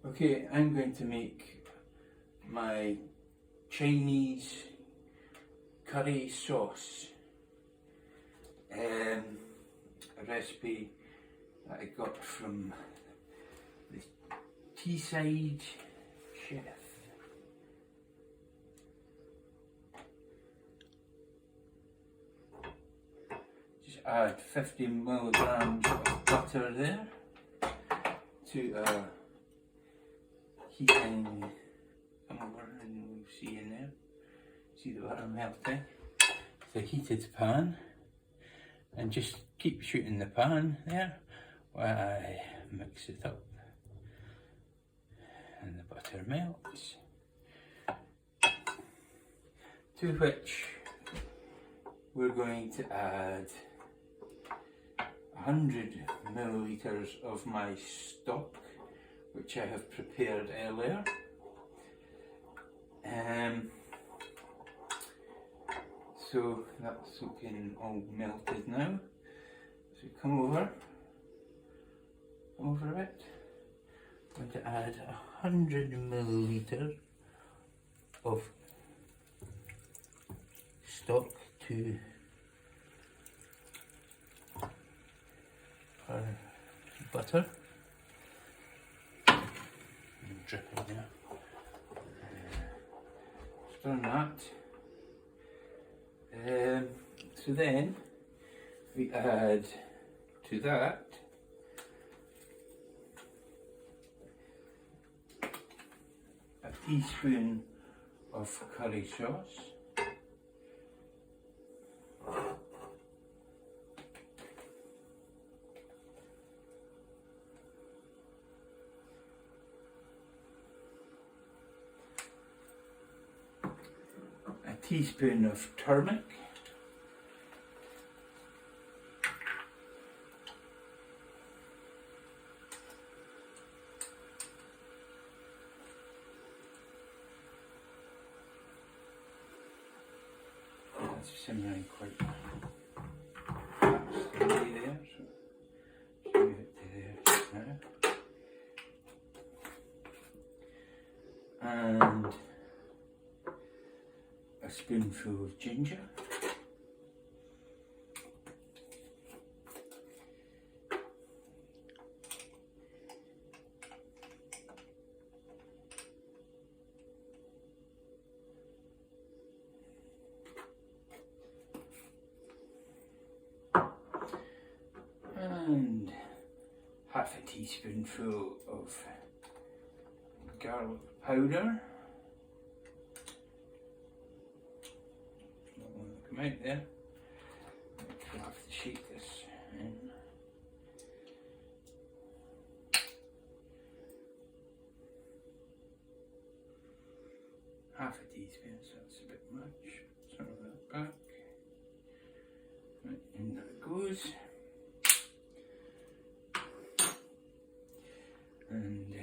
Okay, I'm going to make my Chinese curry sauce. A recipe that I got from the Teesside chef. Just add 50 milligrams of butter there to a heating, come over and we'll see in there, see the butter melting. The heated pan, and just keep shooting the pan there while I mix it up and the butter melts. To which we're going to add 100 millilitres of my stock, which I have prepared earlier. So that's looking all melted now. So come over it. I'm going to add 100 millilitres of stock to our butter. Drip in there. Stir that. So then we add to that a teaspoon of curry sauce. A teaspoon of turmeric. That's simmering quite fast there, so move it to there now. And a spoonful of ginger. And half a teaspoonful of garlic powder. Not want to come out there. I'll have to shake this in. Half a teaspoon, so that's a bit much. Some of that back. Right, in that goes. And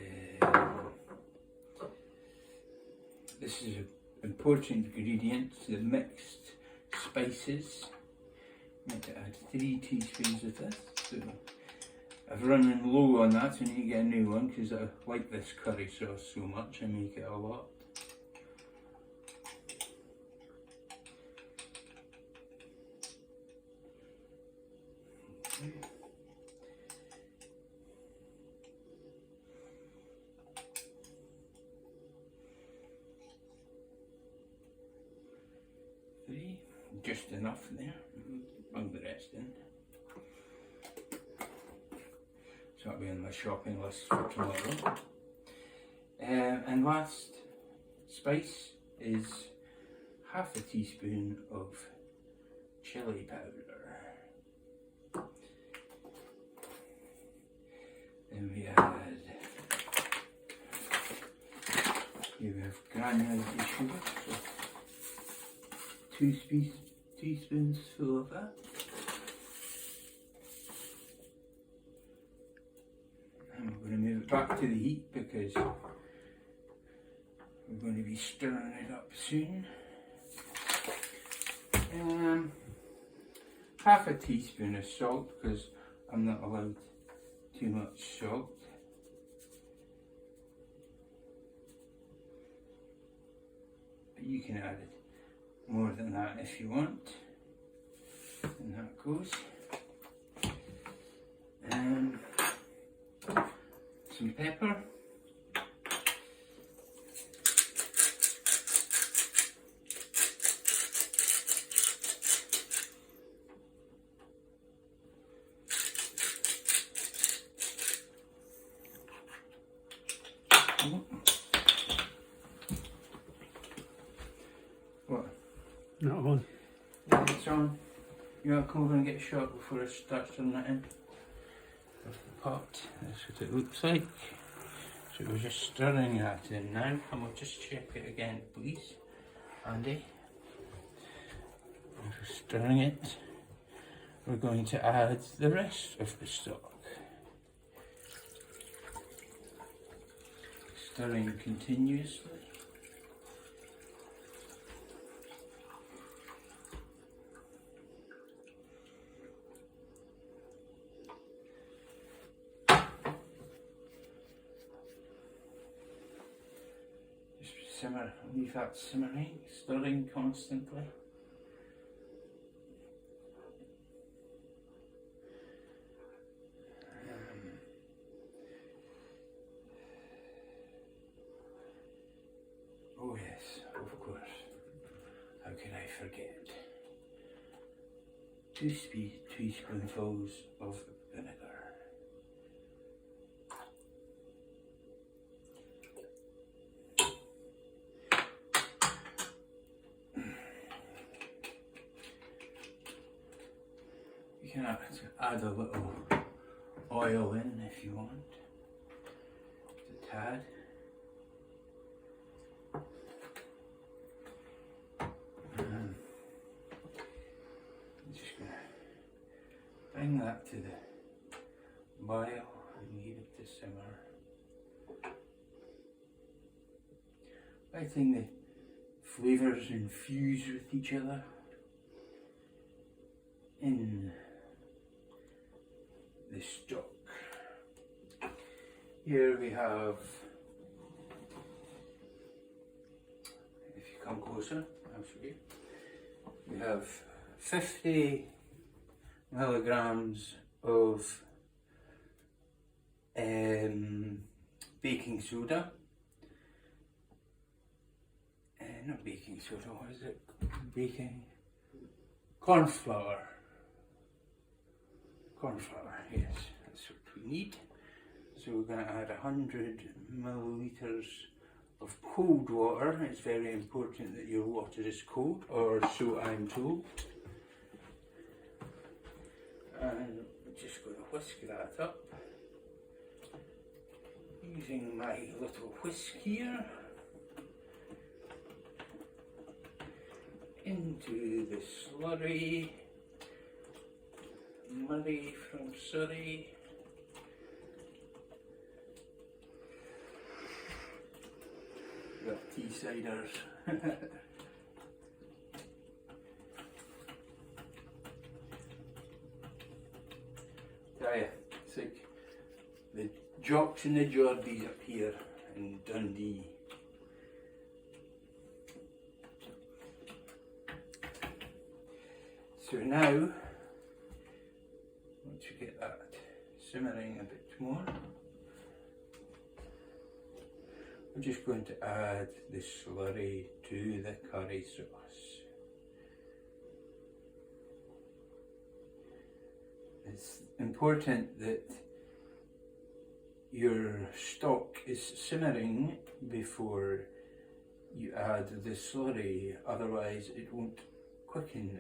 this is an important ingredient, the mixed spices. I'm going to add 3 teaspoons of this. So I've run low on that, so I need to get a new one because I like this curry sauce so much. I make it a lot. Okay. Just enough there, bung the rest in. So that'll be on my shopping list for tomorrow. And last spice is half a teaspoon of chili powder. Then we have granulated sugar, so 2 teaspoons full of that. And we're going to move it back to the heat because we're going to be stirring it up soon. Half a teaspoon of salt because I'm not allowed too much salt. You can add more than that if you want. And that goes. Some pepper. What? Not on. Yeah, it's on. You want to come over and get a shot before I start stirring that in? Of the pot. That's what it looks like. So we're just stirring that in now, and we'll just check it again, please, Andy. We're stirring it. We're going to add the rest of the stock. Stirring continuously. Just simmer, leave that simmering, stirring constantly. Oh yes, of course. How can I forget? 2 teaspoonfuls of vinegar. You can add a little oil in if you want. Just a tad. Bring that to the boil and leave it to simmer. Letting the flavours infuse with each other in the stock. Here we have, if you come closer, I'll show you. We have 50 milligrams of baking soda. Not baking soda, what is it? Baking corn flour. Corn flour, yes, that's what we need. So we're going to add 100 millilitres of cold water. It's very important that your water is cold, or so I'm told. And I'm just going to whisk that up using my little whisk here into the slurry. Murray from Surrey. Got tea ciders. Tell ya, it's like the Jocks and the Geordies up here in Dundee. So now, once you get that simmering a bit more, we're just going to add the slurry to the curry sauce. It's important that your stock is simmering before you add the slurry, otherwise it won't thicken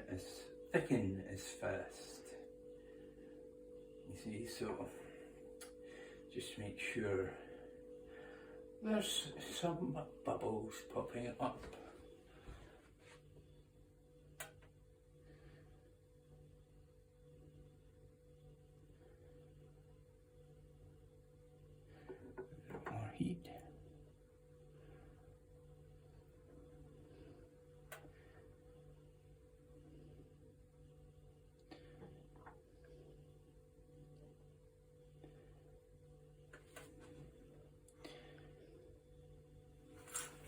as fast. You see, so just make sure there's some bubbles popping up. More heat.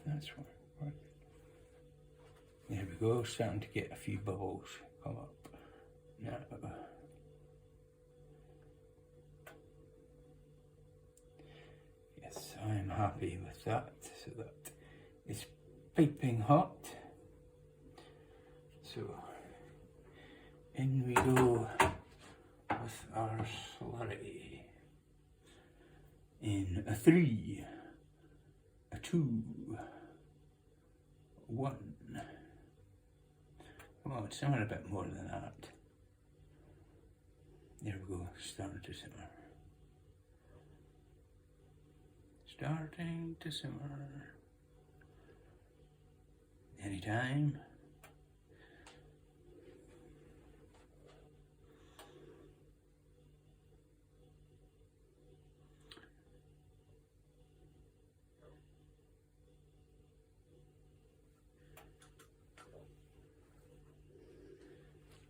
That's what. There we go, starting to get a few bubbles come up. Now, yes, I am happy with that. So that is piping hot. So in we go with our slurry. In a 3, a 2, 1. Come on, simmer a bit more than that. There we go, starting to simmer. Starting to simmer. Anytime.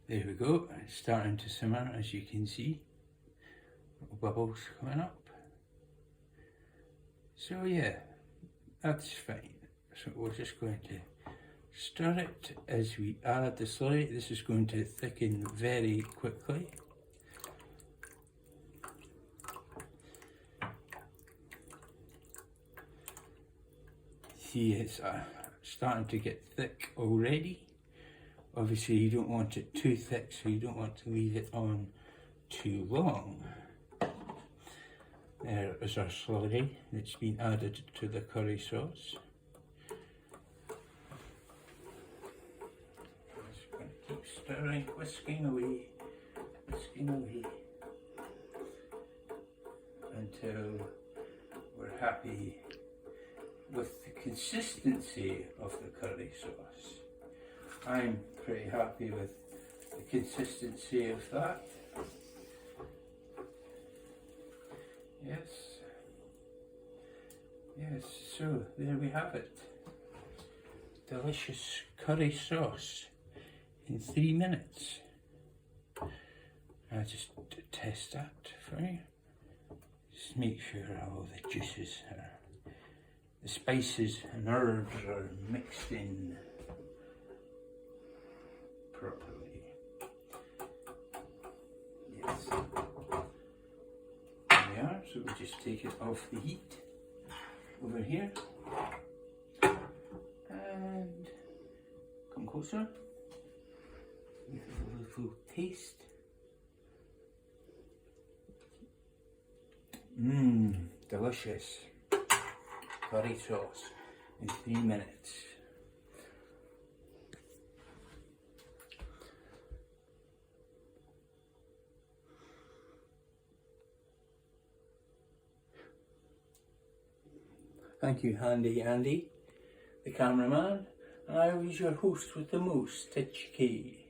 There we go, it's starting to simmer, as you can see. Little bubbles coming up. So yeah, that's fine. So we're just going to stir it as we add the slurry. This is going to thicken very quickly. See, it's starting to get thick already. Obviously you don't want it too thick, so you don't want to leave it on too long. There is our slurry that's been added to the curry sauce. Just going to keep stirring, whisking away until we're happy with the consistency of the curry sauce. I'm pretty happy with the consistency of that. Yes, so there we have it. Delicious curry sauce in 3 minutes. I'll just test that for you. Just make sure all the juices are, the spices and herbs are mixed in properly. Yes. There we are, so we just take it off the heat over here and come closer. Give it a little taste. Delicious curry sauce in 3 minutes. Thank you, Handy Andy, the cameraman, and I was your host with the most, Titch K.